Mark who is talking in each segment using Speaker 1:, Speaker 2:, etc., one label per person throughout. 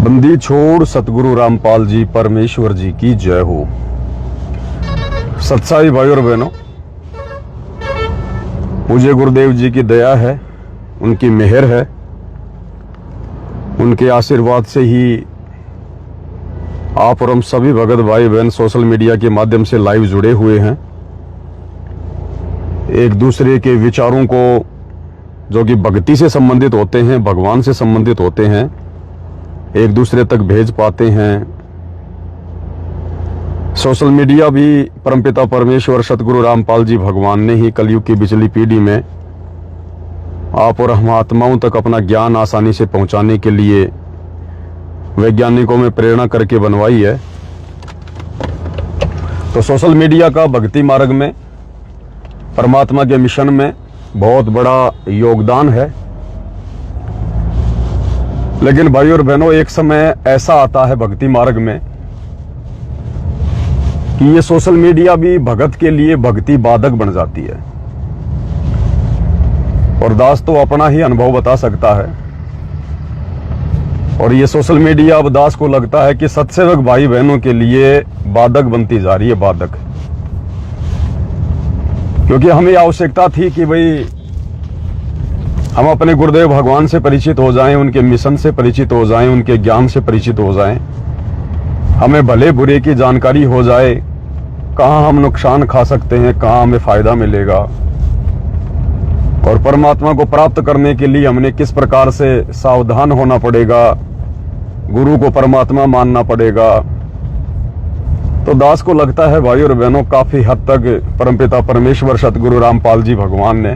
Speaker 1: बंदी छोड़ सतगुरु रामपाल जी परमेश्वर जी की जय हो। सत्साई भाई और बहनों, पूज्य गुरुदेव जी की दया है, उनकी मेहर है, उनके आशीर्वाद से ही आप और हम सभी भगत भाई बहन सोशल मीडिया के माध्यम से लाइव जुड़े हुए हैं। एक दूसरे के विचारों को जो कि भक्ति से संबंधित होते हैं, भगवान से संबंधित होते हैं, एक दूसरे तक भेज पाते हैं। सोशल मीडिया भी परमपिता परमेश्वर सतगुरु रामपाल जी भगवान ने ही कलयुग की बिचली पीढ़ी में आप और हम आत्माओं तक अपना ज्ञान आसानी से पहुंचाने के लिए वैज्ञानिकों में प्रेरणा करके बनवाई है। तो सोशल मीडिया का भक्ति मार्ग में, परमात्मा के मिशन में बहुत बड़ा योगदान है। लेकिन भाई और बहनों, एक समय ऐसा आता है भक्ति मार्ग में कि ये सोशल मीडिया भी भगत के लिए भक्ति बाधक बन जाती है। और दास तो अपना ही अनुभव बता सकता है। और ये सोशल मीडिया अब दास को लगता है कि सत्सेवक भाई बहनों के लिए बाधक बनती जा रही है, बाधक। क्योंकि हमें आवश्यकता थी कि भाई हम अपने गुरुदेव भगवान से परिचित हो जाएं, उनके मिशन से परिचित हो जाएं, उनके ज्ञान से परिचित हो जाएं, हमें भले बुरे की जानकारी हो जाए, कहाँ हम नुकसान खा सकते हैं, कहाँ हमें फायदा मिलेगा, और परमात्मा को प्राप्त करने के लिए हमने किस प्रकार से सावधान होना पड़ेगा, गुरु को परमात्मा मानना पड़ेगा। तो दास को लगता है भाई और बहनों, काफी हद तक परमपिता परमेश्वर सतगुरु रामपाल जी भगवान ने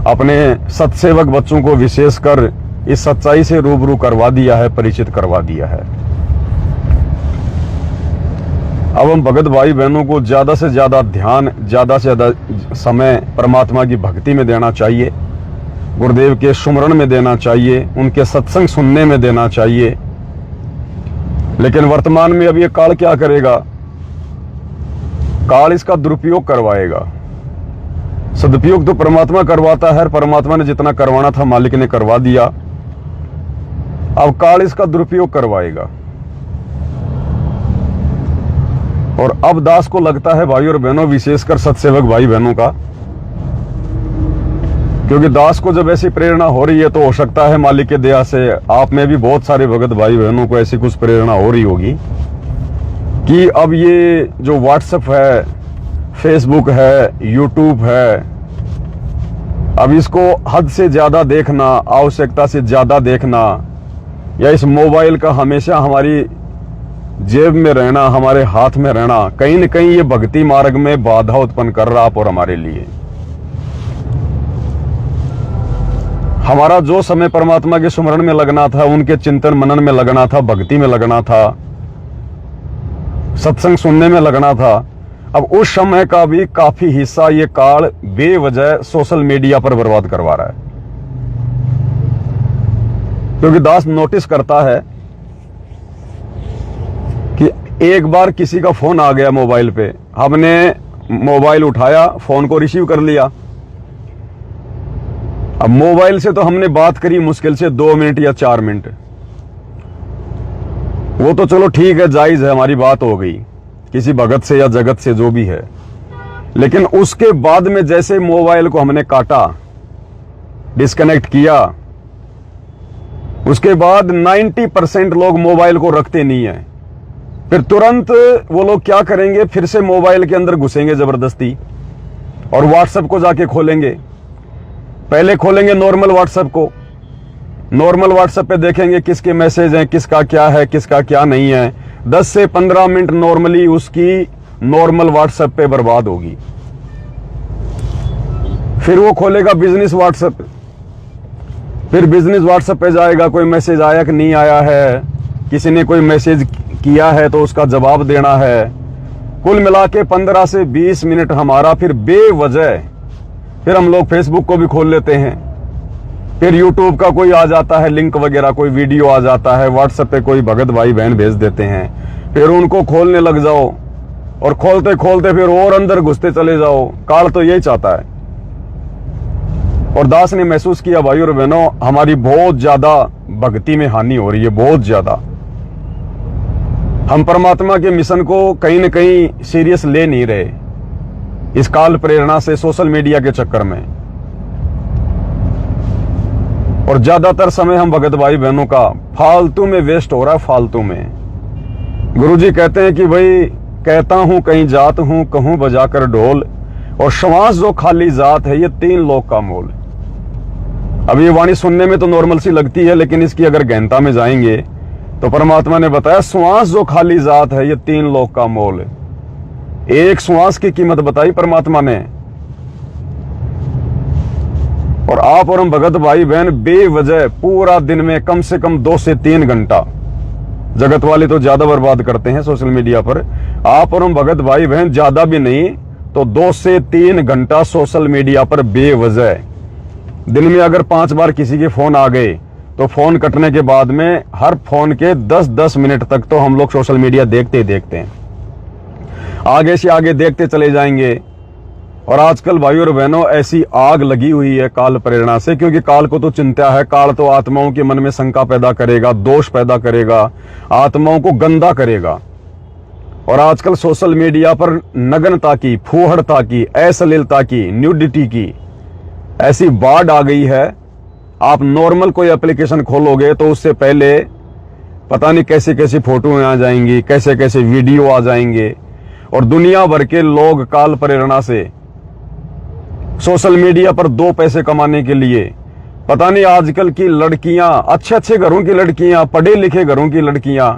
Speaker 1: अपने सत्सेवक बच्चों को विशेषकर इस सच्चाई से रूबरू करवा दिया है, परिचित करवा दिया है। अब हम भगत भाई बहनों को ज्यादा से ज्यादा ध्यान, ज्यादा से ज्यादा समय परमात्मा की भक्ति में देना चाहिए, गुरुदेव के सुमरण में देना चाहिए, उनके सत्संग सुनने में देना चाहिए। लेकिन वर्तमान में अब ये काल क्या करेगा? काल इसका दुरुपयोग करवाएगा। सदुपयोग तो परमात्मा करवाता है, परमात्मा ने जितना करवाना था मालिक ने करवा दिया। अब काल इसका दुरुपयोग करवाएगा। और अब दास को लगता है भाई और बहनों, विशेषकर सत्सेवक भाई बहनों का, क्योंकि दास को जब ऐसी प्रेरणा हो रही है तो हो सकता है मालिक के दया से आप में भी बहुत सारे भगत भाई बहनों को ऐसी कुछ प्रेरणा हो रही होगी कि अब ये जो व्हाट्सएप है, फेसबुक है, यूट्यूब है, अब इसको हद से ज्यादा देखना, आवश्यकता से ज्यादा देखना, या इस मोबाइल का हमेशा हमारी जेब में रहना, हमारे हाथ में रहना, कहीं न कहीं ये भक्ति मार्ग में बाधा उत्पन्न कर रहा आप और हमारे लिए। हमारा जो समय परमात्मा के सुमरण में लगना था, उनके चिंतन मनन में लगना था, भक्ति में लगना था, सत्संग सुनने में लगना था, अब उस समय का भी काफी हिस्सा ये काल बेवजह सोशल मीडिया पर बर्बाद करवा रहा है। क्योंकि दास नोटिस करता है कि एक बार किसी का फोन आ गया मोबाइल पे, हमने मोबाइल उठाया, फोन को रिसीव कर लिया। अब मोबाइल से तो हमने बात करी मुश्किल से 2 मिनट या 4 मिनट, वो तो चलो ठीक है, जायज है, हमारी बात हो गई किसी भगत से या जगत से, जो भी है। लेकिन उसके बाद में जैसे मोबाइल को हमने काटा, डिस्कनेक्ट किया, उसके बाद 90% लोग मोबाइल को रखते नहीं है। फिर तुरंत वो लोग क्या करेंगे, फिर से मोबाइल के अंदर घुसेंगे जबरदस्ती और व्हाट्सएप को जाके खोलेंगे। पहले खोलेंगे नॉर्मल व्हाट्सएप को, नॉर्मल व्हाट्सएप पे देखेंगे किसके मैसेज हैं, किसका क्या है, किसका क्या नहीं है। 10 से 15 मिनट नॉर्मली उसकी नॉर्मल व्हाट्सएप पे बर्बाद होगी। फिर वो खोलेगा बिजनेस व्हाट्सएप, फिर बिजनेस व्हाट्सएप पे जाएगा, कोई मैसेज आया कि नहीं आया है, किसी ने कोई मैसेज किया है तो उसका जवाब देना है। कुल मिला के 15 से 20 मिनट हमारा फिर बेवजह, फिर हम लोग फेसबुक को भी खोल लेते हैं, फिर यूट्यूब का कोई आ जाता है लिंक वगैरह, कोई वीडियो आ जाता है, व्हाट्सएप पे कोई भगत भाई बहन भेज देते हैं, फिर उनको खोलने लग जाओ और खोलते खोलते फिर और अंदर घुसते चले जाओ। काल तो यही चाहता है। और दास ने महसूस किया भाई और बहनों, हमारी बहुत ज्यादा भक्ति में हानि हो रही है बहुत ज्यादा। हम परमात्मा के मिशन को कहीं न कहीं सीरियस ले नहीं रहे इस काल प्रेरणा से, सोशल मीडिया के चक्कर में। और ज्यादातर समय हम भगत भाई बहनों का फालतू में वेस्ट हो रहा है, फालतू में। गुरुजी कहते हैं कि भाई कहता हूं कहीं जात हूं, कहूं बजाकर ढोल, और श्वास जो खाली जात है ये 3 लोक का मोल। अब ये वाणी सुनने में तो नॉर्मल सी लगती है, लेकिन इसकी अगर गहनता में जाएंगे तो परमात्मा ने बताया श्वास जो खाली जात है ये 3 लोक का मोल। एक श्वास की कीमत बताई परमात्मा ने। और आप और हम भगत भाई बहन बेवजह पूरा दिन में कम से कम 2 से 3 घंटा, जगत वाले तो ज्यादा बर्बाद करते हैं सोशल मीडिया पर, आप और हम भगत भाई बहन ज्यादा भी नहीं तो 2 से 3 घंटा सोशल मीडिया पर बेवजह। दिन में अगर 5 बार किसी के फोन आ गए तो फोन कटने के बाद में हर फोन के 10-10 मिनट तक तो हम लोग सोशल मीडिया देखते ही देखते हैं, आगे से आगे देखते चले जाएंगे। और आजकल भाई और बहनों ऐसी आग लगी हुई है काल प्रेरणा से, क्योंकि काल को तो चिंता है, काल तो आत्माओं के मन में शंका पैदा करेगा, दोष पैदा करेगा, आत्माओं को गंदा करेगा। और आजकल सोशल मीडिया पर नग्नता की, फूहड़ता की, अश्लीलता की, न्यूडिटी की ऐसी बाढ़ आ गई है। आप नॉर्मल कोई एप्लीकेशन खोलोगे तो उससे पहले पता नहीं कैसी कैसी फोटो आ जाएंगी, कैसे कैसे वीडियो आ जाएंगे। और दुनिया भर के लोग काल प्रेरणा से सोशल मीडिया पर 2 पैसे कमाने के लिए, पता नहीं आजकल की लड़कियां, अच्छे अच्छे घरों की लड़कियां, पढ़े लिखे घरों की लड़कियां,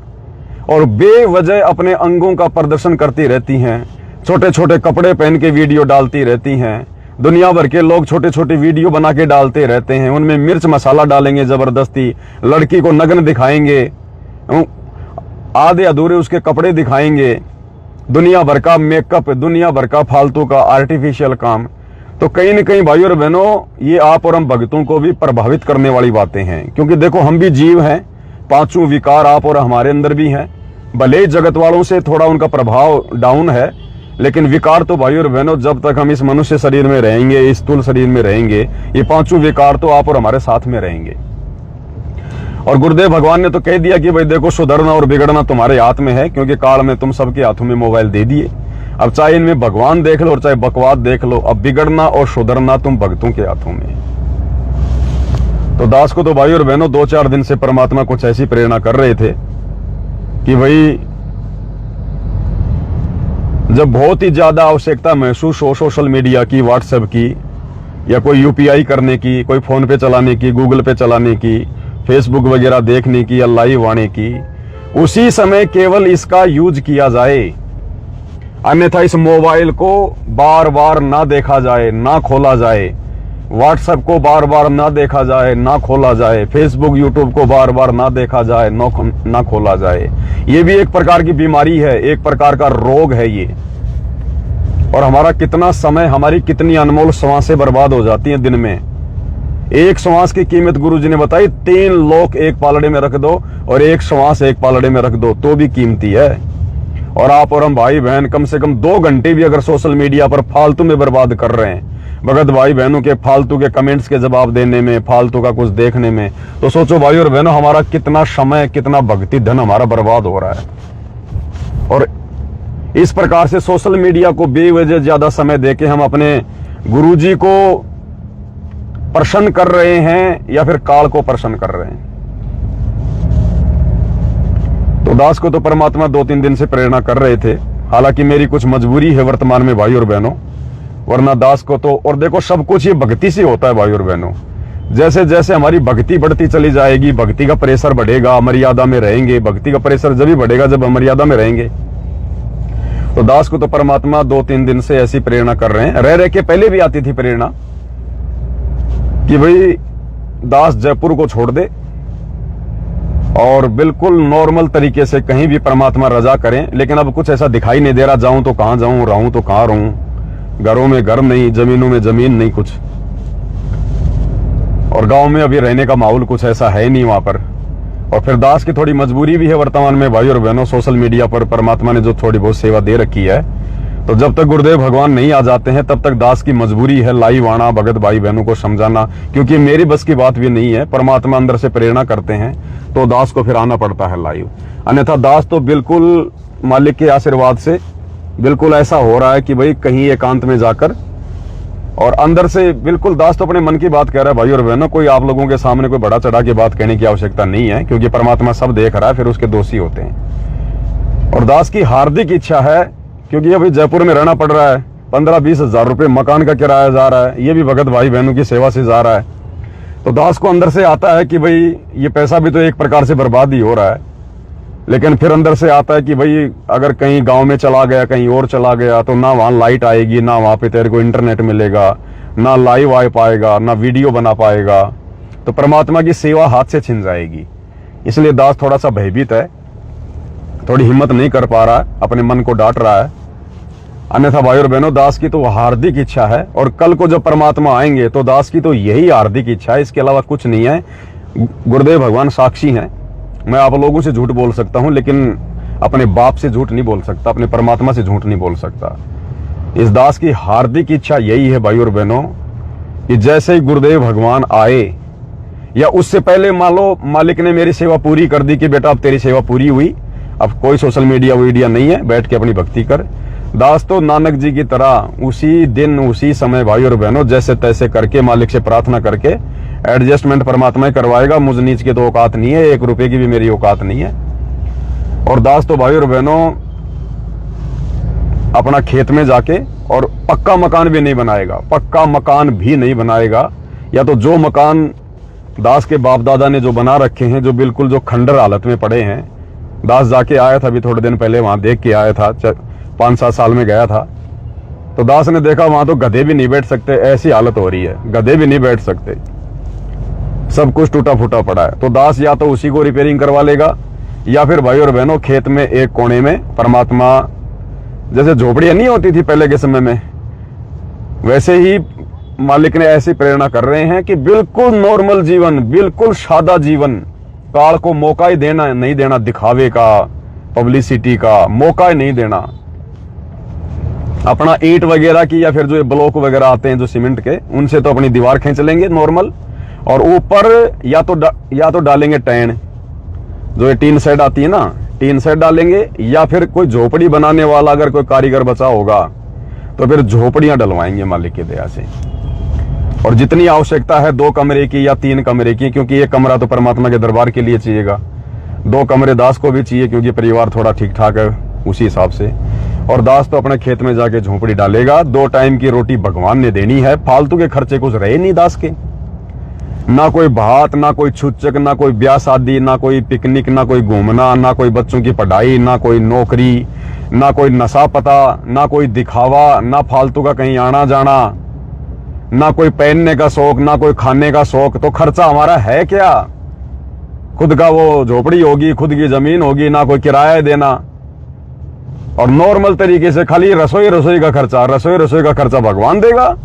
Speaker 1: और बेवजह अपने अंगों का प्रदर्शन करती रहती हैं, छोटे छोटे कपड़े पहन के वीडियो डालती रहती हैं। दुनिया भर के लोग छोटे छोटे वीडियो बना के डालते रहते हैं, उनमें मिर्च मसाला डालेंगे जबरदस्ती, लड़की को नग्न दिखाएंगे, आधे अधूरे उसके कपड़े दिखाएंगे, दुनिया भर का मेकअप, दुनिया भर का फालतू का आर्टिफिशियल काम। तो कहीं न कहीं भाई और बहनों ये आप और हम भक्तों को भी प्रभावित करने वाली बातें हैं, क्योंकि देखो हम भी जीव हैं, 5 विकार आप और हमारे अंदर भी हैं। भले ही जगत वालों से थोड़ा उनका प्रभाव डाउन है, लेकिन विकार तो भाई और बहनों जब तक हम इस मनुष्य शरीर में रहेंगे, इस स्थूल शरीर में रहेंगे, ये 5 विकार तो आप और हमारे साथ में रहेंगे। और गुरुदेव भगवान ने तो कह दिया कि भाई देखो सुधरना और बिगड़ना तुम्हारे हाथ में है, क्योंकि काल में तुम सबके हाथों में मोबाइल दे दिए। अब चाहे इनमें भगवान देख लो और चाहे बकवाद देख लो, अब बिगड़ना और सुधरना तुम भक्तों के हाथों में। तो दास को तो भाई और बहनों 2-4 दिन से परमात्मा कुछ ऐसी प्रेरणा कर रहे थे कि भाई जब बहुत ही ज्यादा आवश्यकता महसूस हो सोशल मीडिया की, व्हाट्सएप की, या कोई यूपीआई करने की, कोई फोन पे चलाने की, गूगल पे चलाने की, फेसबुक वगैरह देखने की या लाइव आने की, उसी समय केवल इसका यूज किया जाए। अन्यथा इस मोबाइल को बार बार ना देखा जाए, ना खोला जाए, व्हाट्सएप को बार बार ना देखा जाए, ना खोला जाए, फेसबुक यूट्यूब को बार बार ना देखा जाए, ना खोला जाए। ये भी एक प्रकार की बीमारी है, एक प्रकार का रोग है ये। और हमारा कितना समय, हमारी कितनी अनमोल श्वासें बर्बाद हो जाती हैं दिन में। एक श्वास की कीमत गुरुजी ने बताई, 3 लोक एक पालड़े में रख दो और एक श्वास एक पालड़े में रख दो तो भी कीमती है। और आप और हम भाई बहन कम से कम 2 घंटे भी अगर सोशल मीडिया पर फालतू में बर्बाद कर रहे हैं, भगत भाई बहनों के फालतू के कमेंट्स के जवाब देने में, फालतू का कुछ देखने में, तो सोचो भाई और बहनों हमारा कितना समय, कितना भक्ति धन हमारा बर्बाद हो रहा है। और इस प्रकार से सोशल मीडिया को बेवजह ज्यादा समय देके हम अपने गुरुजी को प्रसन्न कर रहे हैं या फिर काल को प्रसन्न कर रहे हैं। तो दास को तो परमात्मा 2-3 दिन से प्रेरणा कर रहे थे, हालांकि मेरी कुछ मजबूरी है वर्तमान में भाई और बहनों, वरना दास को तो, और देखो सब कुछ ये भक्ति से होता है भाई और बहनों। जैसे जैसे हमारी भक्ति बढ़ती चली जाएगी, भक्ति का प्रेशर बढ़ेगा, मर्यादा में रहेंगे। भक्ति का प्रेशर जब भी बढ़ेगा जब हम मर्यादा में रहेंगे। तो दास को तो परमात्मा 2-3 दिन से ऐसी प्रेरणा कर रहे हैं। रह के पहले भी आती थी प्रेरणा कि भाई दास जयपुर को छोड़ दे और बिल्कुल नॉर्मल तरीके से कहीं भी परमात्मा रजा करें। लेकिन अब कुछ ऐसा दिखाई नहीं दे रहा, जाऊं तो कहां जाऊं, रहूं तो कहां रहूं, घरों में घर नहीं, जमीनों में जमीन नहीं कुछ, और गांव में अभी रहने का माहौल कुछ ऐसा है नहीं वहां पर। और फिर दास की थोड़ी मजबूरी भी है वर्तमान में भाई और बहनों, सोशल मीडिया पर परमात्मा ने जो थोड़ी बहुत सेवा दे रखी है, तो जब तक गुरुदेव भगवान नहीं आ जाते हैं तब तक दास की मजबूरी है लाइव आना, भगत भाई बहनों को समझाना, क्योंकि मेरी बस की बात भी नहीं है। परमात्मा अंदर से प्रेरणा करते हैं तो दास को फिर आना पड़ता है लाइव। अन्यथा दास तो बिल्कुल मालिक के आशीर्वाद से बिल्कुल ऐसा हो रहा है कि भाई कहीं एकांत में जाकर और अंदर से बिल्कुल दास तो अपने मन की बात कह रहा है। भाई और बहनों, कोई आप लोगों के सामने कोई बड़ा चढ़ा के बात कहने की आवश्यकता नहीं है, क्योंकि परमात्मा सब देख रहा है, फिर उसके दोषी होते हैं। और दास की हार्दिक इच्छा है, क्योंकि अभी जयपुर में रहना पड़ रहा है, 15-20 हजार रुपये मकान का किराया जा रहा है, ये भी भगत भाई बहनों की सेवा से जा रहा है। तो दास को अंदर से आता है कि भाई ये पैसा भी तो एक प्रकार से बर्बाद ही हो रहा है, लेकिन फिर अंदर से आता है कि भाई अगर कहीं गांव में चला गया, कहीं और चला गया, तो ना वहां लाइट आएगी, ना वहां पे तेरे को इंटरनेट मिलेगा, ना लाइव आ पाएगा, ना वीडियो बना पाएगा, तो परमात्मा की सेवा हाथ से छिन जाएगी। इसलिए दास थोड़ा सा भयभीत है, थोड़ी हिम्मत नहीं कर पा रहा है, अपने मन को डांट रहा है। अन्यथा भाई और बहनों, दास की तो हार्दिक इच्छा है, और कल को जब परमात्मा आएंगे तो दास की तो यही हार्दिक इच्छा है, इसके अलावा कुछ नहीं है। गुरुदेव भगवान साक्षी हैं। मैं आप लोगों से झूठ बोल सकता हूं, लेकिन अपने बाप से झूठ नहीं बोल सकता, अपने परमात्मा से झूठ नहीं बोल सकता। इस दास की हार्दिक इच्छा यही है भाई और बहनों कि जैसे ही गुरुदेव भगवान आए या उससे पहले मान लो मालिक ने मेरी सेवा पूरी कर दी कि बेटा अब तेरी सेवा पूरी हुई, अब कोई सोशल मीडिया वीडिया नहीं है, बैठ के अपनी भक्ति कर। दास तो नानक जी की तरह उसी दिन उसी समय भाई और बहनों जैसे तैसे करके मालिक से प्रार्थना करके एडजस्टमेंट परमात्मा ही करवाएगा। मुझ नीच की तो औकात नहीं है, 1 रुपए की भी मेरी औकात नहीं है। और दास तो भाई और बहनों अपना खेत में जाके और पक्का मकान भी नहीं बनाएगा, पक्का मकान भी नहीं बनाएगा। या तो जो मकान दास के बाप दादा ने जो बना रखे हैं, जो बिल्कुल जो खंडर हालत में पड़े हैं, दास जाके आया था अभी थोड़े दिन पहले, वहां देख के आया था, 5-7 साल में गया था, तो दास ने देखा वहां तो गधे भी नहीं बैठ सकते, ऐसी हालत हो रही है, गधे भी नहीं बैठ सकते, सब कुछ टूटा फूटा पड़ा है। तो दास या तो उसी को रिपेयरिंग करवा लेगा, या फिर भाई और बहनों खेत में एक कोने में परमात्मा, जैसे झोपड़ियां नहीं होती थी पहले के समय में, वैसे ही मालिक ने ऐसी प्रेरणा कर रहे हैं कि बिल्कुल नॉर्मल जीवन, बिल्कुल सादा जीवन, काल को मौका ही देना नहीं देना, दिखावे का, पब्लिसिटी का मौका ही नहीं देना। अपना ईंट वगैरह की या फिर जो ब्लॉक वगैरह आते हैं जो सीमेंट के, उनसे तो अपनी दीवार खींच लेंगे नॉर्मल, और ऊपर या तो डालेंगे टैन, जो ये टीन सेट आती है ना, टीन सेट डालेंगे, या फिर कोई झोपड़ी बनाने वाला अगर कोई कारीगर बचा होगा तो फिर झोपड़ियां डलवाएंगे मालिक की दया से। और जितनी आवश्यकता है 2 कमरे की या 3 कमरे की, क्योंकि एक कमरा तो परमात्मा के दरबार के लिए चाहिएगा, 2 कमरे दास को भी चाहिए, क्योंकि परिवार थोड़ा ठीक ठाक है उसी हिसाब से। और दास तो अपने खेत में जाके झोपड़ी डालेगा। 2 टाइम की रोटी भगवान ने देनी है, फालतू के खर्चे कुछ रहे नहीं दास के, ना कोई भात, ना कोई छुच्चक, ना कोई ब्याह शादी, ना कोई पिकनिक, ना कोई घूमना, ना कोई बच्चों की पढ़ाई, ना कोई नौकरी, ना कोई नशा पता, ना कोई दिखावा, ना फालतू का कहीं आना जाना, ना कोई पहनने का शौक, ना कोई खाने का शौक। तो खर्चा हमारा है क्या? खुद का वो झोपड़ी होगी, खुद की जमीन होगी, ना कोई किराया देना, और नॉर्मल तरीके से खाली रसोई का खर्चा, रसोई का खर्चा भगवान देगा।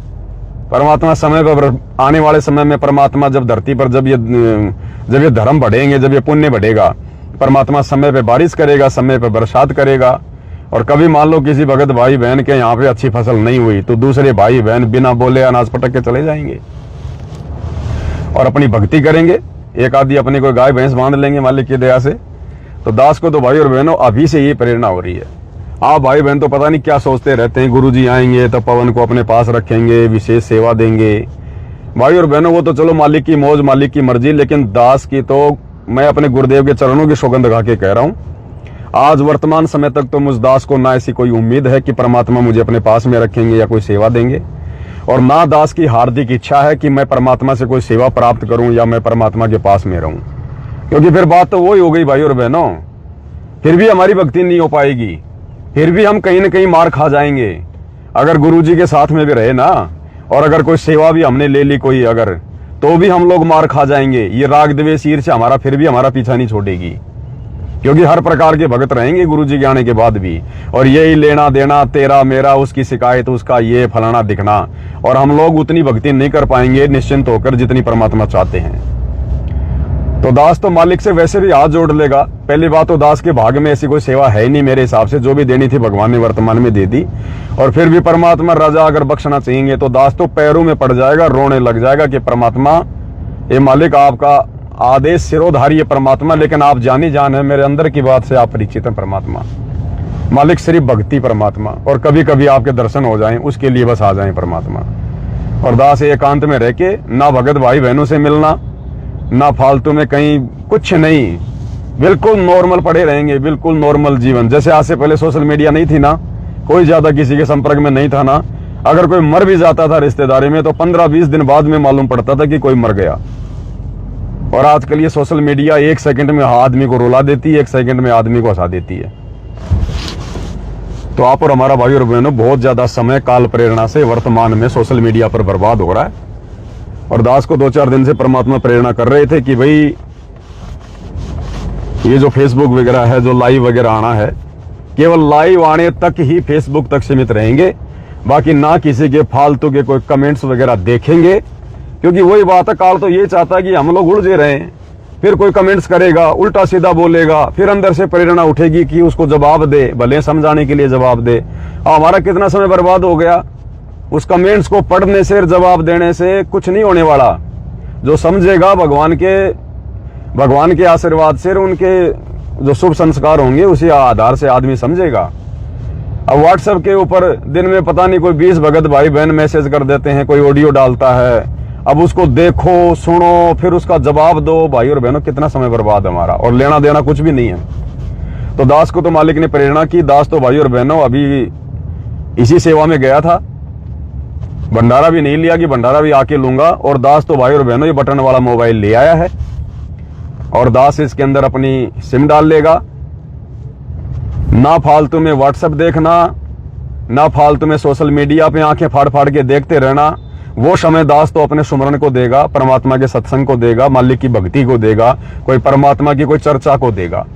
Speaker 1: परमात्मा समय पर, आने वाले समय में परमात्मा जब धरती पर जब ये धर्म बढ़ेंगे, जब ये पुण्य बढ़ेगा, परमात्मा समय पे बारिश करेगा, समय पे बरसात करेगा। और कभी मान लो किसी भगत भाई बहन के यहाँ पे अच्छी फसल नहीं हुई तो दूसरे भाई बहन बिना बोले अनाज पटक के चले जाएंगे और अपनी भक्ति करेंगे। एक आदि अपनी कोई गाय भैंस बांध लेंगे मालिक की दया से। तो दास को तो भाई और बहनों अभी से ये प्रेरणा हो रही है। आप भाई बहन तो पता नहीं क्या सोचते रहते हैं, गुरुजी आएंगे तो पवन को अपने पास रखेंगे, विशेष सेवा देंगे। भाई और बहनों वो तो चलो मालिक की मौज, मालिक की मर्जी, लेकिन दास की तो मैं अपने गुरुदेव के चरणों की सौगंध खा के कह रहा हूं, आज वर्तमान समय तक तो मुझ दास को ना ऐसी कोई उम्मीद है कि परमात्मा मुझे अपने पास में रखेंगे या कोई सेवा देंगे, और ना दास की हार्दिक इच्छा है कि मैं परमात्मा से कोई सेवा प्राप्त करूं या मैं परमात्मा के पास में रहूं, क्योंकि फिर बात तो वही हो गई भाई और बहनों, फिर भी हमारी भक्ति नहीं हो पाएगी, फिर भी हम कहीं ना कहीं मार खा जाएंगे। अगर गुरुजी के साथ में भी रहे ना, और अगर कोई सेवा भी हमने ले ली कोई अगर, तो भी हम लोग मार खा जाएंगे। ये राग द्वेष ईर्ष्या हमारा फिर भी हमारा पीछा नहीं छोड़ेगी, क्योंकि हर प्रकार के भगत रहेंगे गुरुजी के आने के बाद भी, और यही लेना देना, तेरा मेरा, उसकी शिकायत, उसका ये फलाना दिखना, और हम लोग उतनी भक्ति नहीं कर पाएंगे निश्चिंत होकर जितनी परमात्मा चाहते हैं। तो दास तो मालिक से वैसे भी हाथ जोड़ लेगा। पहली बात तो दास के भाग में ऐसी कोई सेवा है ही नहीं मेरे हिसाब से, जो भी देनी थी भगवान ने वर्तमान में दे दी। और फिर भी परमात्मा राजा अगर बख्शना चाहेंगे तो दास तो पैरों में पड़ जाएगा, रोने लग जाएगा कि परमात्मा, ये मालिक आपका आदेश सिरोधारी है परमात्मा, लेकिन आप जानी जान है, मेरे अंदर की बात से आप परिचित हैं परमात्मा। मालिक सिर्फ भक्ति परमात्मा, और कभी कभी आपके दर्शन हो जाएं उसके लिए बस आ जाएं परमात्मा। और दास एकांत में रह के ना भगत भाई बहनों से मिलना, ना फालतू में कहीं, कुछ नहीं, बिल्कुल नॉर्मल पड़े रहेंगे, बिल्कुल नॉर्मल जीवन। जैसे आज से पहले सोशल मीडिया नहीं थी ना, कोई ज्यादा किसी के संपर्क में नहीं था ना, अगर कोई मर भी जाता था रिश्तेदारी में तो 15-20 दिन बाद में मालूम पड़ता था कि कोई मर गया। और आजकल ये सोशल मीडिया 1 सेकंड में आदमी को रुला देती है, 1 सेकंड में आदमी को हंसा देती है। तो आप और हमारा भाई और बहनों बहुत ज्यादा समय काल प्रेरणा से वर्तमान में सोशल मीडिया पर बर्बाद हो रहा है। और दास को 2-4 दिन से परमात्मा प्रेरणा कर रहे थे कि भाई ये जो फेसबुक वगैरह है, जो लाइव वगैरह आना है, केवल लाइव आने तक ही फेसबुक तक सीमित रहेंगे, बाकी ना किसी के फालतू के कोई कमेंट्स वगैरह देखेंगे। क्योंकि वही बात है, काल तो ये चाहता है कि हम लोग उलझे रहें, फिर कोई कमेंट्स करेगा, उल्टा सीधा बोलेगा, फिर अंदर से प्रेरणा उठेगी कि उसको जवाब दे, भले समझाने के लिए जवाब दे। हमारा कितना समय बर्बाद हो गया उस कमेंट्स को पढ़ने से, जवाब देने से कुछ नहीं होने वाला। जो समझेगा भगवान के आशीर्वाद से, उनके जो शुभ संस्कार होंगे उसी आधार से आदमी समझेगा। अब व्हाट्सएप के ऊपर दिन में पता नहीं कोई 20 भगत भाई बहन मैसेज कर देते हैं, कोई ऑडियो डालता है, अब उसको देखो, सुनो, फिर उसका जवाब दो। भाई और बहनों कितना समय बर्बाद है हमारा, और लेना देना कुछ भी नहीं है। तो दास को तो मालिक ने प्रेरणा की। दास तो भाई और बहनों अभी इसी सेवा में गया था, भंडारा भी नहीं लिया कि भंडारा भी आके लूंगा। और दास तो भाई और बहनों ये बटन वाला मोबाइल ले आया है, और दास इसके अंदर अपनी सिम डाल लेगा। ना फालतू में व्हाट्सएप देखना, ना फालतू में सोशल मीडिया पे आंखें फाड़ फाड़ के देखते रहना। वो समय दास तो अपने सुमरण को देगा, परमात्मा के सत्संग को देगा, मालिक की भक्ति को देगा, कोई परमात्मा की कोई चर्चा को देगा।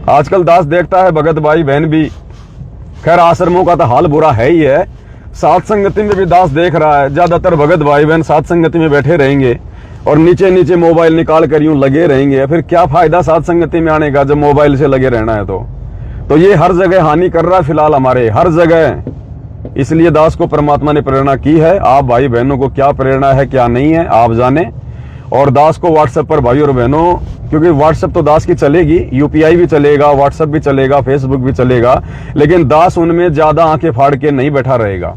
Speaker 1: आजकल दास देखता है भगत भाई बहन भी, खैर आश्रमों का तो हाल बुरा है ही है, सात संगति में भी दास देख रहा है, ज्यादातर भगत भाई बहन सात संगति में बैठे रहेंगे और नीचे नीचे मोबाइल निकाल कर यूं लगे रहेंगे। फिर क्या फायदा सात संगति में आने का जब मोबाइल से लगे रहना है। तो ये हर जगह हानि कर रहा है फिलहाल हमारे, हर जगह। इसलिए दास को परमात्मा ने प्रेरणा की है। आप भाई बहनों को क्या प्रेरणा है क्या नहीं है आप जाने। और दास को व्हाट्सएप पर भाई और बहनों, क्योंकि व्हाट्सएप तो दास की चलेगी, यूपीआई भी चलेगा, व्हाट्सएप भी चलेगा, फेसबुक भी चलेगा, लेकिन दास उनमें ज्यादा आंखें फाड़ के नहीं बैठा रहेगा।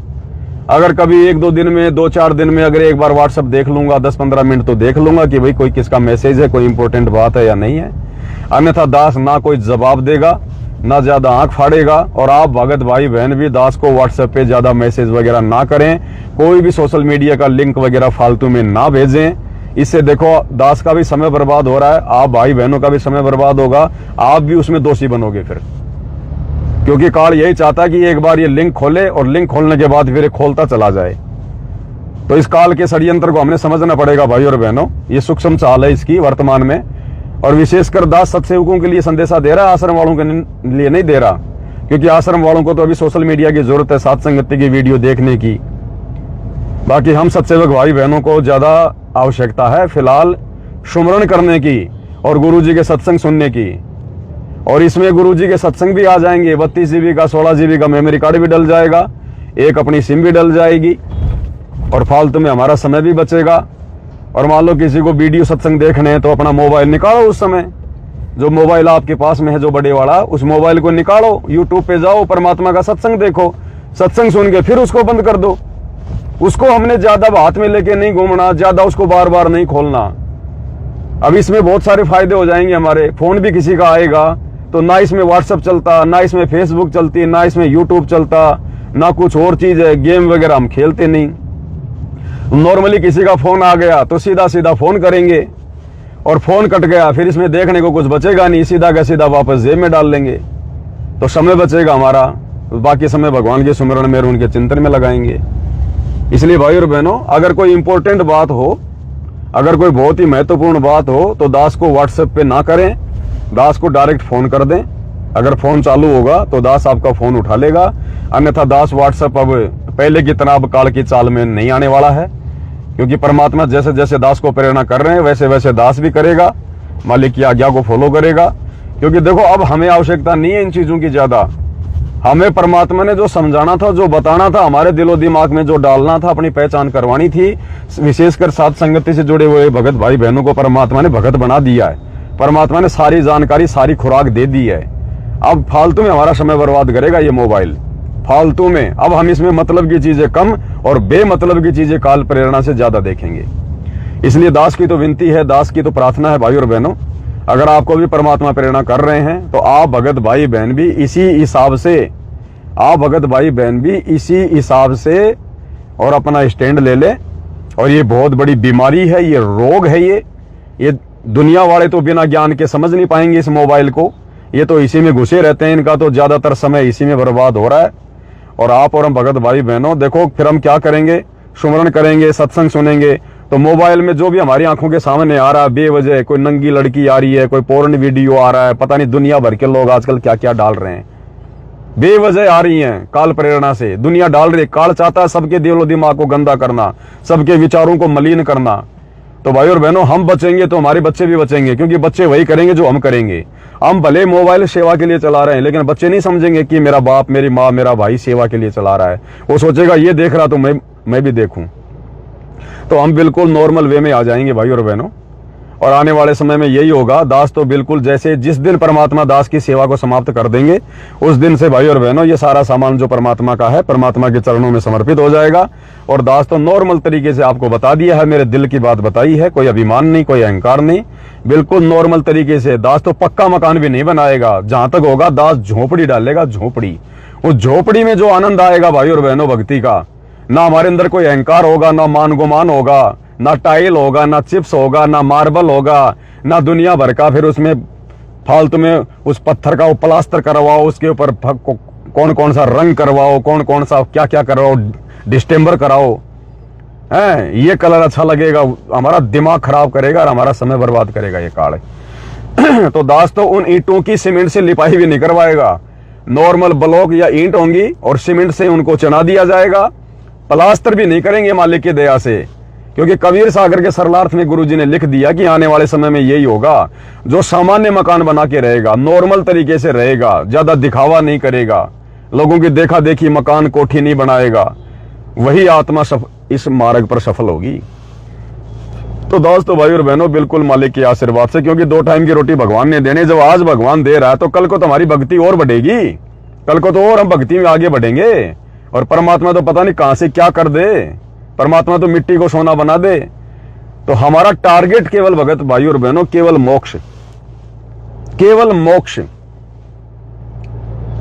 Speaker 1: अगर कभी 1-2 दिन में, 2-4 दिन में अगर एक बार व्हाट्सएप देख लूंगा, 10-15 मिनट तो देख लूंगा कि भाई कोई किसका मैसेज है, कोई इंपॉर्टेंट बात है या नहीं है। अन्यथा दास ना कोई जवाब देगा, ना ज्यादा आंख फाड़ेगा। और आप भगत भाई बहन भी दास को व्हाट्सएप पे ज्यादा मैसेज वगैरह ना करें, कोई भी सोशल मीडिया का लिंक वगैरह फालतू में ना भेजें। इससे देखो दास का भी समय बर्बाद हो रहा है, आप भाई बहनों का भी समय बर्बाद होगा, आप भी उसमें दोषी बनोगे फिर। क्योंकि काल यही चाहता है कि एक बार ये लिंक खोले और लिंक खोलने के बाद फिर खोलता चला जाए। तो इस काल के षड्यंत्र को हमने समझना पड़ेगा भाई और बहनों। ये सूक्ष्म चाल है इसकी वर्तमान में। और विशेषकर दास सत्सेवकों के लिए संदेशा दे रहा है, आश्रम वालों के लिए नहीं दे रहा। क्योंकि आश्रम वालों को तो अभी सोशल मीडिया की जरूरत है, सात संगति की वीडियो देखने की। बाकी हम सत्सेवक भाई बहनों को ज्यादा आवश्यकता है फिलहाल सुमरण करने की और गुरु जी के सत्संग सुनने की। और इसमें गुरु जी के सत्संग भी आ जाएंगे, 32 GB का 16 GB का मेमोरी कार्ड भी डल जाएगा, एक अपनी सिम भी डल जाएगी, और फालतू में हमारा समय भी बचेगा। और मान लो किसी को वीडियो सत्संग देखने हैं तो अपना मोबाइल निकालो, उस समय जो मोबाइल आपके पास में है जो बड़े वाला, उस मोबाइल को निकालो, यूट्यूब पे जाओ, परमात्मा का सत्संग देखो, सत्संग सुन के फिर उसको बंद कर दो। उसको हमने ज्यादा हाथ में लेके नहीं घूमना, ज्यादा उसको बार बार नहीं खोलना। अब इसमें बहुत सारे फायदे हो जाएंगे हमारे। फोन भी किसी का आएगा तो ना इसमें व्हाट्सएप चलता, ना इसमें फेसबुक चलती, ना इसमें यूट्यूब चलता, ना कुछ और चीज है, गेम वगैरह हम खेलते नहीं। नॉर्मली किसी का फोन आ गया तो सीधा सीधा फोन करेंगे, और फोन कट गया फिर इसमें देखने को कुछ बचेगा नहीं, सीधा का सीधा वापस जेब में डाल लेंगे। तो समय बचेगा हमारा, बाकी समय भगवान के सुमिरन में, उनके चिंतन में लगाएंगे। इसलिए भाई और बहनों, अगर कोई इंपॉर्टेंट बात हो, अगर कोई बहुत ही महत्वपूर्ण बात हो तो दास को व्हाट्सएप पे ना करें, दास को डायरेक्ट फोन कर दें। अगर फोन चालू होगा तो दास आपका फोन उठा लेगा, अन्यथा दास व्हाट्सएप अब पहले की तरह अब काल की चाल में नहीं आने वाला है। क्योंकि परमात्मा जैसे जैसे दास को प्रेरणा कर रहे हैं वैसे वैसे दास भी करेगा, मालिक की आज्ञा को फॉलो करेगा। क्योंकि देखो अब हमें आवश्यकता नहीं है इन चीजों की ज्यादा, हमें परमात्मा ने जो समझाना था, जो बताना था, हमारे दिलो दिमाग में जो डालना था, अपनी पहचान करवानी थी, विशेषकर साथ संगति से जुड़े हुए भगत भाई बहनों को परमात्मा ने भगत बना दिया है। परमात्मा ने सारी जानकारी, सारी खुराक दे दी है। अब फालतू में हमारा समय बर्बाद करेगा ये मोबाइल, फालतू में। अब हम इसमें मतलब की चीजें कम और बेमतलब की चीजें काल प्रेरणा से ज्यादा देखेंगे। इसलिए दास की तो विनती है, दास की तो प्रार्थना है भाई और बहनों, अगर आपको भी परमात्मा प्रेरणा कर रहे हैं तो आप भगत भाई बहन भी इसी हिसाब से, आप भगत भाई बहन भी इसी हिसाब से और अपना स्टैंड ले ले। और ये बहुत बड़ी बीमारी है, ये रोग है, ये दुनिया वाले तो बिना ज्ञान के समझ नहीं पाएंगे इस मोबाइल को। ये तो इसी में घुसे रहते हैं, इनका तो ज्यादातर समय इसी में बर्बाद हो रहा है। और आप और हम भगत भाई बहनों देखो फिर हम क्या करेंगे, सुमरण करेंगे, सत्संग सुनेंगे, तो मोबाइल में जो भी हमारी आंखों के सामने आ रहा है बेवजह, कोई नंगी लड़की आ रही है, कोई पोर्न वीडियो आ रहा है, पता नहीं दुनिया भर के लोग आजकल क्या क्या डाल रहे हैं, बेवजह आ रही हैं काल प्रेरणा से दुनिया डाल रही है। काल चाहता है सबके दिलो दिमाग को गंदा करना, सबके विचारों को मलिन करना। तो भाई और बहनों हम बचेंगे तो हमारे बच्चे भी बचेंगे, क्योंकि बच्चे वही करेंगे जो हम करेंगे। हम भले मोबाइल सेवा के लिए चला रहे हैं, लेकिन बच्चे नहीं समझेंगे कि मेरा बाप, मेरी माँ, मेरा भाई सेवा के लिए चला रहा है। वो सोचेगा ये देख रहा तो मैं भी देखूं। तो हम बिल्कुल नॉर्मल वे में आ जाएंगे भाई और बहनों। और आने वाले समय में यही होगा, दास तो बिल्कुल जैसे जिस दिन परमात्मा दास की सेवा को समाप्त कर देंगे उस दिन से भाई और बहनों ये सारा सामान जो परमात्मा का है परमात्मा के चरणों में समर्पित हो जाएगा। और दास तो नॉर्मल तरीके से आपको बता दिया है, मेरे दिल की बात बताई है, कोई अभिमान नहीं, कोई अहंकार नहीं, बिल्कुल नॉर्मल तरीके से। दास तो पक्का मकान भी नहीं बनाएगा, जहां तक होगा दास झोपड़ी डालेगा, झोपड़ी। उस झोपड़ी में जो आनंद आएगा भाई और बहनों भक्ति का, ना हमारे अंदर कोई अहंकार होगा, ना मान गुमान होगा, ना टाइल होगा, ना चिप्स होगा, ना मार्बल होगा, ना दुनिया भर का फिर उसमें फालतू में उस पत्थर का वो प्लास्टर करवाओ, उसके ऊपर कौन कौन सा रंग करवाओ, कौन कौन सा क्या क्या करवाओ, डिस्टेम्बर कराओ, है ये कलर अच्छा लगेगा, हमारा दिमाग खराब करेगा और हमारा समय बर्बाद करेगा ये काल। तो दास तो उन ईंटों की सीमेंट से लिपाई भी नहीं करवाएगा, नॉर्मल ब्लॉक या ईंट होंगी और सीमेंट से उनको चना दिया जाएगा, प्लास्टर भी नहीं करेंगे मालिक की दया से। क्योंकि कबीर सागर के सरलार्थ में गुरुजी ने लिख दिया कि आने वाले समय में यही होगा, जो सामान्य मकान बना के रहेगा, नॉर्मल तरीके से रहेगा, ज्यादा दिखावा नहीं करेगा, लोगों की देखा देखी मकान कोठी नहीं बनाएगा, वही आत्मा इस मार्ग पर सफल होगी। तो दोस्तों भाई और बहनों बिल्कुल मालिक के आशीर्वाद से, क्योंकि 2 टाइम की रोटी भगवान ने देने, जब आज भगवान दे रहा है तो कल को तुम्हारी भक्ति और बढ़ेगी, कल को तो और हम भक्ति में आगे बढ़ेंगे। और परमात्मा तो पता नहीं कहां से क्या कर दे, परमात्मा तो मिट्टी को सोना बना दे। तो हमारा टारगेट केवल भगत भाई और बहनों केवल मोक्ष, केवल मोक्ष।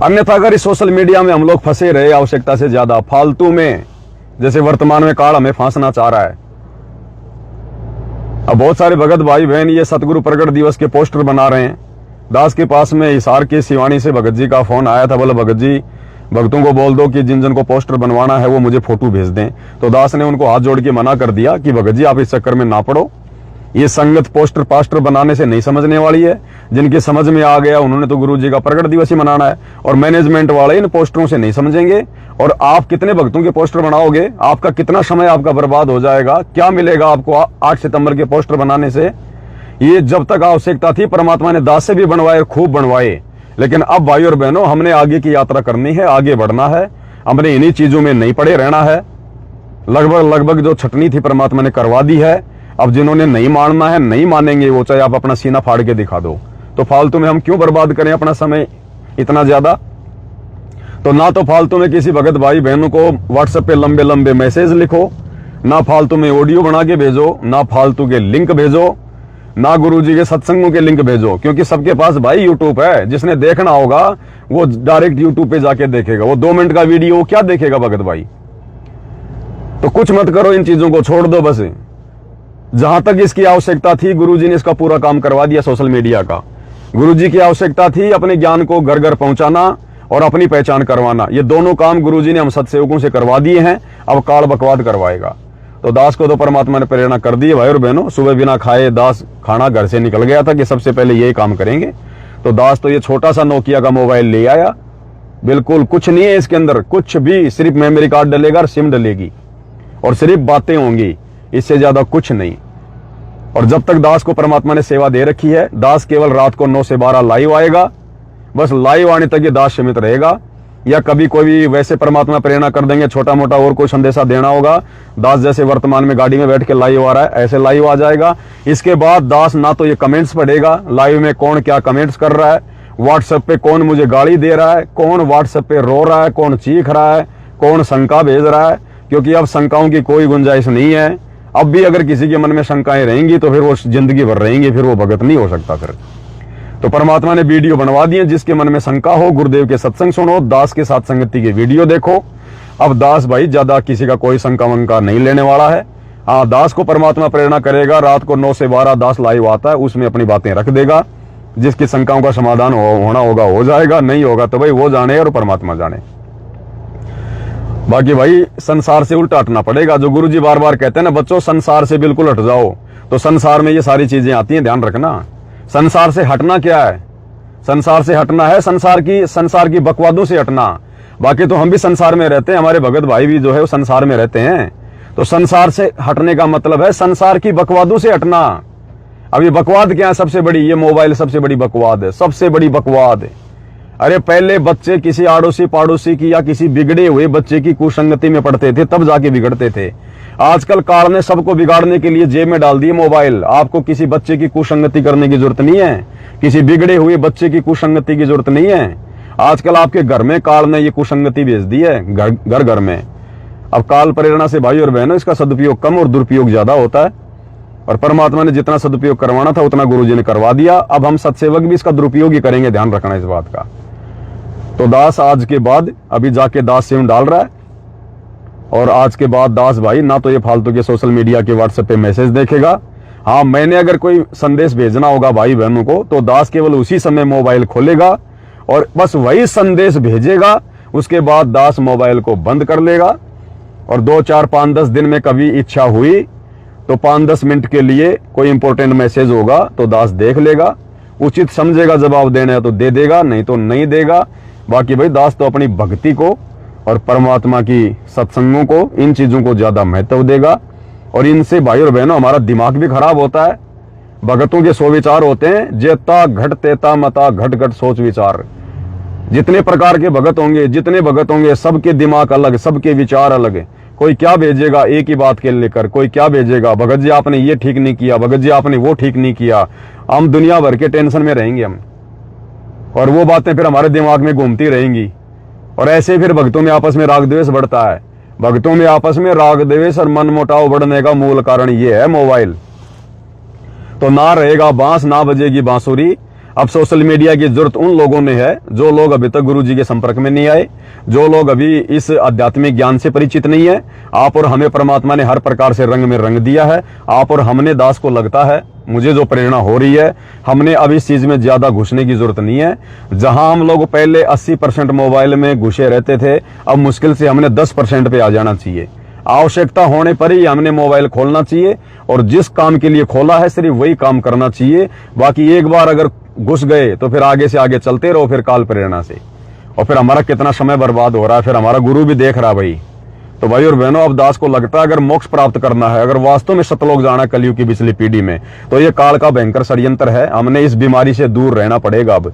Speaker 1: अन्यथा अगर इस सोशल मीडिया में हम लोग फंसे रहे आवश्यकता से ज्यादा फालतू में, जैसे वर्तमान में काल हमें फांसना चाह रहा है। अब बहुत सारे भगत भाई बहन ये सतगुरु प्रगट दिवस के पोस्टर बना रहे हैं। दास के पास में हिसार के सिवानी से भगत जी का फोन आया था, बोला भगत जी भक्तों को बोल दो कि जिन जिन को पोस्टर बनवाना है वो मुझे फोटो भेज दें। तो दास ने उनको हाथ जोड़ के मना कर दिया कि भगत जी आप इस चक्कर में ना पड़ो, ये संगत पोस्टर पास्टर बनाने से नहीं समझने वाली है। जिनके समझ में आ गया उन्होंने तो गुरु जी का प्रगट दिवस ही मनाना है, और मैनेजमेंट वाले इन पोस्टरों से नहीं समझेंगे। और आप कितने भक्तों के पोस्टर बनाओगे, आपका कितना समय आपका बर्बाद हो जाएगा, क्या मिलेगा आपको 8 सितंबर के पोस्टर बनाने से। ये जब तक आवश्यकता थी परमात्मा ने दास से भी बनवाए, खूब बनवाए, लेकिन अब भाई और बहनों हमने आगे की यात्रा करनी है, आगे बढ़ना है, हमने इन्हीं चीजों में नहीं पड़े रहना है। लगभग जो छटनी थी परमात्मा ने करवा दी है। अब जिन्होंने नहीं मानना है नहीं मानेंगे, वो चाहे आप अपना सीना फाड़ के दिखा दो। तो फालतू में हम क्यों बर्बाद करें अपना समय इतना ज्यादा। तो ना तो फालतू में किसी भगत भाई बहनों को व्हाट्सएप पे लंबे लंबे मैसेज लिखो, ना फालतू में ऑडियो बना के भेजो, ना फालतू के लिंक भेजो, ना गुरुजी के सत्संगों के लिंक भेजो, क्योंकि सबके पास भाई यूट्यूब है। जिसने देखना होगा वो डायरेक्ट यूट्यूब पे जाके देखेगा, वो 2 मिनट का वीडियो क्या देखेगा भगत भाई। तो कुछ मत करो, इन चीजों को छोड़ दो बस। जहां तक इसकी आवश्यकता थी गुरुजी ने इसका पूरा काम करवा दिया सोशल मीडिया का। गुरुजी की आवश्यकता थी अपने ज्ञान को घर घर पहुंचाना और अपनी पहचान करवाना। ये दोनों काम गुरुजी ने हम सत्सेवकों से करवा दिए हैं, अब काल बकवाद करवाएगा। तो दास को तो परमात्मा ने प्रेरणा कर दी है भाई और बहनों। सुबह बिना खाए दास खाना घर से निकल गया था कि सबसे पहले यही काम करेंगे। तो दास तो ये छोटा सा नोकिया का मोबाइल ले आया, बिल्कुल कुछ नहीं है इसके अंदर, कुछ भी, सिर्फ मेमोरी कार्ड डलेगा और सिम डलेगी और सिर्फ बातें होंगी। इससे ज्यादा कुछ नहीं। और जब तक दास को परमात्मा ने सेवा दे रखी है, दास केवल रात को 9 से 12 लाइव आएगा, बस लाइव आने तक ये दास सीमित रहेगा। या कभी कोई भी वैसे परमात्मा प्रेरणा कर देंगे, छोटा मोटा और कोई संदेशा देना होगा, दास जैसे वर्तमान में गाड़ी में बैठ के लाइव आ रहा है ऐसे लाइव आ जाएगा। इसके बाद दास ना तो ये कमेंट्स पढ़ेगा, लाइव में कौन क्या कमेंट्स कर रहा है, व्हाट्सएप पे कौन मुझे गाली दे रहा है, कौन व्हाट्सएप पे रो रहा है, कौन चीख रहा है, कौन शंका भेज रहा है, क्योंकि अब शंकाओं की कोई गुंजाइश नहीं है। अब भी अगर किसी के मन में शंकाएं रहेंगी तो फिर वो जिंदगी भर रहेंगी, फिर वो भगत नहीं हो सकता। फिर तो परमात्मा ने वीडियो बनवा दिए, जिसके मन में शंका हो गुरुदेव के सत्संग सुनो, दास के साथ संगति के वीडियो देखो। अब दास भाई ज्यादा किसी का कोई शंका वंका नहीं लेने वाला है। हाँ, दास को परमात्मा प्रेरणा करेगा, रात को 9 से 12 दास लाइव आता है, उसमें अपनी बातें रख देगा, जिसकी शंकाओं का समाधान होना होगा हो जाएगा, नहीं होगा तो भाई वो जाने और परमात्मा जाने। बाकी भाई संसार से उल्टा हटना पड़ेगा। जो गुरुजी बार बार कहते हैं ना बच्चों, संसार से बिल्कुल हट जाओ, तो संसार में ये सारी चीजें आती हैं, ध्यान रखना। संसार से हटना क्या है? संसार से हटना है संसार की बकवादों से हटना। बाकी तो हम भी संसार में रहते हैं, हमारे भगत भाई भी जो है वो संसार में रहते हैं। तो संसार से हटने का मतलब है संसार की बकवादों से हटना। अब ये बकवाद क्या है? सबसे बड़ी ये मोबाइल सबसे बड़ी बकवाद है, सबसे बड़ी बकवाद है। अरे पहले बच्चे किसी आड़ोसी पाड़ोसी की या किसी बिगड़े हुए बच्चे की कुसंगति में पड़ते थे, तब जाके बिगड़ते थे। आजकल काल ने सबको बिगाड़ने के लिए जेब में डाल दिए मोबाइल। आपको किसी बच्चे की कुसंगति करने की जरूरत नहीं है, किसी बिगड़े हुए बच्चे की कुसंगति की जरूरत नहीं है। आजकल आपके घर में काल ने ये कुसंगति भेज दी है, घर घर में। अब काल प्रेरणा से भाई और बहनों इसका सदुपयोग कम और दुरुपयोग ज्यादा होता है, और परमात्मा ने जितना सदुपयोग करवाना था उतना गुरुजी ने करवा दिया। अब हम सत्सेवक भी इसका दुरुपयोग ही करेंगे, ध्यान रखना इस बात का। तो दास आज के बाद अभी जाके दास सेवन डाल रहा है, और आज के बाद दास भाई ना तो ये फालतू के सोशल मीडिया के व्हाट्सएप पे मैसेज देखेगा। हाँ, मैंने अगर कोई संदेश भेजना होगा भाई बहनों को तो दास केवल उसी समय मोबाइल खोलेगा और बस वही संदेश भेजेगा। उसके बाद दास मोबाइल को बंद कर लेगा, और 2, 4, 5, 10 दिन में कभी इच्छा हुई तो 5-10 मिनट के लिए कोई इंपॉर्टेंट मैसेज होगा तो दास देख लेगा, उचित समझेगा जवाब देना है तो दे देगा, नहीं तो नहीं देगा। बाकी भाई दास तो अपनी भक्ति को और परमात्मा की सत्संगों को, इन चीजों को ज्यादा महत्व देगा। और इनसे भाई और बहनों हमारा दिमाग भी खराब होता है। भगतों के 100 विचार होते हैं, जेता घट तेता मता घट घट सोच विचार। जितने प्रकार के भगत होंगे, जितने भगत होंगे, सबके दिमाग अलग, सबके विचार अलग। कोई क्या भेजेगा एक ही बात के लेकर, कोई क्या भेजेगा भगत जी आपने ये ठीक नहीं किया, भगत जी आपने वो ठीक नहीं किया। हम दुनिया भर के टेंशन में रहेंगे हम, और वो बातें फिर हमारे दिमाग में घूमती रहेंगी। और ऐसे फिर भक्तों में आपस में राग द्वेष बढ़ता है। भक्तों में आपस में राग द्वेष और मन मुटाव बढ़ने का मूल कारण ये है मोबाइल। तो ना रहेगा बांस ना बजेगी बांसुरी। अब सोशल मीडिया की जरूरत उन लोगों ने है जो लोग अभी तक गुरुजी के संपर्क में नहीं आए, जो लोग अभी इस आध्यात्मिक ज्ञान से परिचित नहीं है। आप और हमें परमात्मा ने हर प्रकार से रंग में रंग दिया है। आप और हमने दास को लगता है, मुझे जो प्रेरणा हो रही है, हमने अब इस चीज में ज्यादा घुसने की जरूरत नहीं है। जहां हम लोग पहले 80% मोबाइल में घुसे रहते थे, अब मुश्किल से हमने 10% पे आ जाना चाहिए। आवश्यकता होने पर ही हमने मोबाइल खोलना चाहिए, और जिस काम के लिए खोला है सिर्फ वही काम करना चाहिए। बाकी एक बार अगर घुस गए तो फिर आगे से आगे चलते रहो, फिर काल प्रेरणा से। और फिर हमारा कितना समय बर्बाद हो रहा है, फिर हमारा गुरु भी देख रहा भाई। तो भाई और बहनों, अब दास को लगता है अगर मोक्ष प्राप्त करना है, अगर वास्तव में सतलोक जाना है कलयुग की पिछली पीढ़ी में, तो ये काल का भयंकर षड्यंत्र है। हमने इस बीमारी से दूर रहना पड़ेगा अब,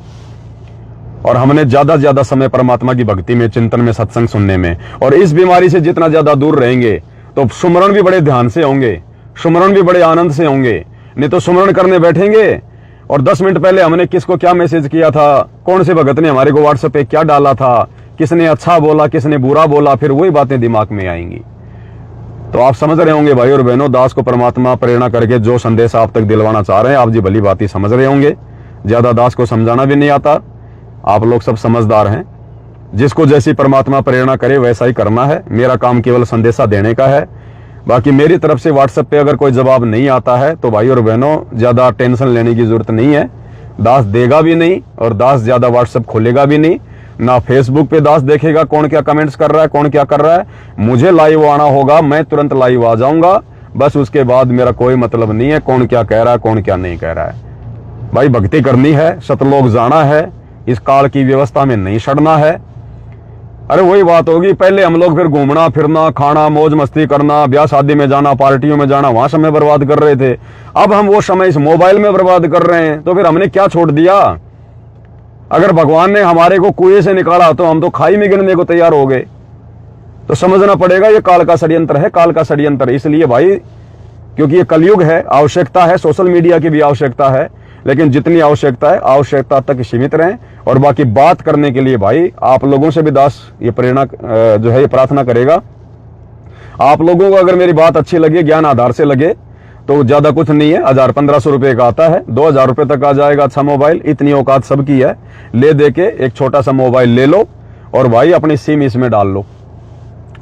Speaker 1: और हमने ज्यादा से ज्यादा समय परमात्मा की भक्ति में, चिंतन में, सत्संग सुनने में। और इस बीमारी से जितना ज्यादा दूर रहेंगे तो सुमरण भी बड़े ध्यान से होंगे, सुमरण भी बड़े आनंद से होंगे। नहीं तो सुमरण करने बैठेंगे और 10 मिनट पहले हमने किसको क्या मैसेज किया था, कौन से भगत ने हमारे को व्हाट्सएप पे क्या डाला था, किसने अच्छा बोला किसने बुरा बोला, फिर वही बातें दिमाग में आएंगी। तो आप समझ रहे होंगे भाई और बहनों, दास को परमात्मा प्रेरणा करके जो संदेश आप तक दिलवाना चाह रहे हैं, आप जी भली बात ही समझ रहे होंगे। ज्यादा दास को समझाना भी नहीं आता, आप लोग सब समझदार हैं। जिसको जैसी परमात्मा प्रेरणा करे वैसा ही करना है। मेरा काम केवल संदेशा देने का है। बाकी मेरी तरफ से व्हाट्सएप पे अगर कोई जवाब नहीं आता है तो भाई और बहनों ज्यादा टेंशन लेने की जरूरत नहीं है। दास देगा भी नहीं, और दास ज्यादा व्हाट्सएप खोलेगा भी नहीं। ना फेसबुक पे दास देखेगा कौन क्या कमेंट्स कर रहा है, कौन क्या कर रहा है। मुझे लाइव आना होगा, मैं तुरंत लाइव आ जाऊंगा, बस उसके बाद मेरा कोई मतलब नहीं है कौन क्या कह रहा है, कौन क्या नहीं कह रहा है। भाई भक्ति करनी है, सतलोक जाना है, इस काल की व्यवस्था में नहीं सड़ना है। अरे वही बात होगी, पहले हम लोग फिर घूमना फिरना, खाना, मौज मस्ती करना, ब्याह शादी में जाना, पार्टियों में जाना, वहां समय बर्बाद कर रहे थे। अब हम वो समय इस मोबाइल में बर्बाद कर रहे हैं, तो फिर हमने क्या छोड़ दिया? अगर भगवान ने हमारे को कुएं से निकाला तो हम तो खाई में गिरने को तैयार हो गए। तो समझना पड़ेगा ये काल का षड्यंत्र है, काल का षड्यंत्र। इसलिए भाई, क्योंकि ये कलयुग है, आवश्यकता है, सोशल मीडिया की भी आवश्यकता है, लेकिन जितनी आवश्यकता है आवश्यकता तक सीमित रहें। और बाकी बात करने के लिए भाई आप लोगों से भी दास ये प्रेरणा जो है ये प्रार्थना करेगा, आप लोगों को अगर मेरी बात अच्छी लगे, ज्ञान आधार से लगे, तो ज्यादा कुछ नहीं है, 1000-1500 रुपए का आता है, 2000 रुपए तक आ जाएगा अच्छा मोबाइल। इतनी औकात सबकी है, ले दे के एक छोटा सा मोबाइल ले लो और भाई अपनी सिम इसमें डाल लो।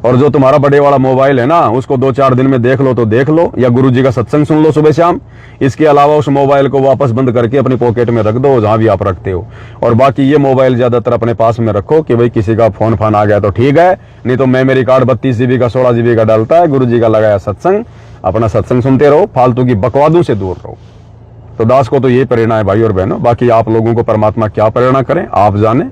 Speaker 1: और जो तुम्हारा बड़े वाला मोबाइल है ना, उसको 2-4 दिन में देख लो तो देख लो, या गुरुजी का सत्संग सुन लो सुबह शाम। इसके अलावा उस मोबाइल को वापस बंद करके अपनी पॉकेट में रख दो, जहां भी आप रखते हो। और बाकी ये मोबाइल ज्यादातर अपने पास में रखो कि भाई किसी का फोन फान आ गया तो ठीक है, नहीं तो मेमोरी कार्ड 32 GB का 16 GB का डालता है। गुरुजी का लगाया सत्संग, अपना सत्संग सुनते रहो, फालतू की बकवादों से दूर रहो। तो दास को तो यही प्रेरणा है भाई और बहनों। बाकी आप लोगों को परमात्मा क्या प्रेरणा करें आप जाने।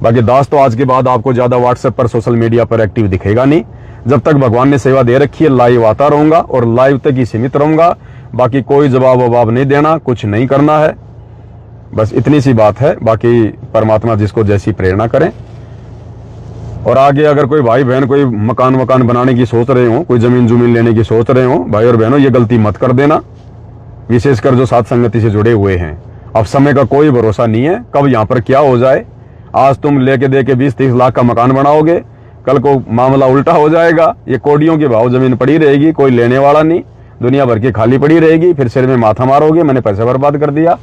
Speaker 1: बाकी दास तो आज के बाद आपको ज्यादा व्हाट्सएप पर, सोशल मीडिया पर एक्टिव दिखेगा नहीं। जब तक भगवान ने सेवा दे रखी है, लाइव आता रहूंगा और लाइव तक ही सीमित रहूंगा। बाकी कोई जवाब ववाब नहीं देना, कुछ नहीं करना है, बस इतनी सी बात है। बाकी परमात्मा जिसको जैसी प्रेरणा करें। और आगे अगर कोई भाई बहन कोई मकान बनाने की सोच रहे हो, कोई जमीन लेने की सोच रहे हो, भाई और बहनों ये गलती मत कर देना, विशेषकर जो साथ संगति से जुड़े हुए हैं। अब समय का कोई भरोसा नहीं है, कब यहाँ पर क्या हो जाए। आज तुम लेके दे के 20-30 लाख का मकान बनाओगे, कल को मामला उल्टा हो जाएगा, ये कोडियों के भाव जमीन पड़ी रहेगी, कोई लेने वाला नहीं, दुनिया भर की खाली पड़ी रहेगी, फिर सिर में माथा मारोगे मैंने पैसे बर्बाद कर दिया।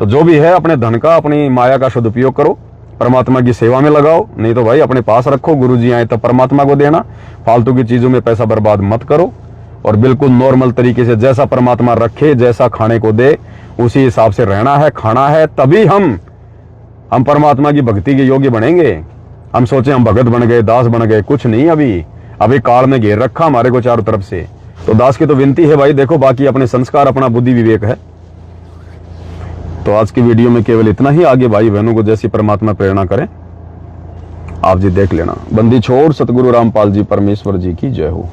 Speaker 1: तो जो भी है अपने धन का, अपनी माया का सदुपयोग करो, परमात्मा की सेवा में लगाओ, नहीं तो भाई अपने पास रखो, गुरुजी आए तब परमात्मा को देना। फालतू की चीजों में पैसा बर्बाद मत करो और बिल्कुल नॉर्मल तरीके से जैसा परमात्मा रखे, जैसा खाने को दे उसी हिसाब से रहना है, खाना है, तभी हम परमात्मा की भक्ति के योग्य बनेंगे। हम सोचे हम भगत बन गए, दास बन गए, कुछ नहीं। अभी काल में घेर रखा हमारे को चारों तरफ से। तो दास की तो विनती है भाई, देखो बाकी अपने संस्कार, अपना बुद्धि विवेक है। तो आज की वीडियो में केवल इतना ही। आगे भाई बहनों को जैसी परमात्मा प्रेरणा करें आप जी देख लेना। बंदी छोड़ सतगुरु रामपाल जी परमेश्वर जी की जय हो।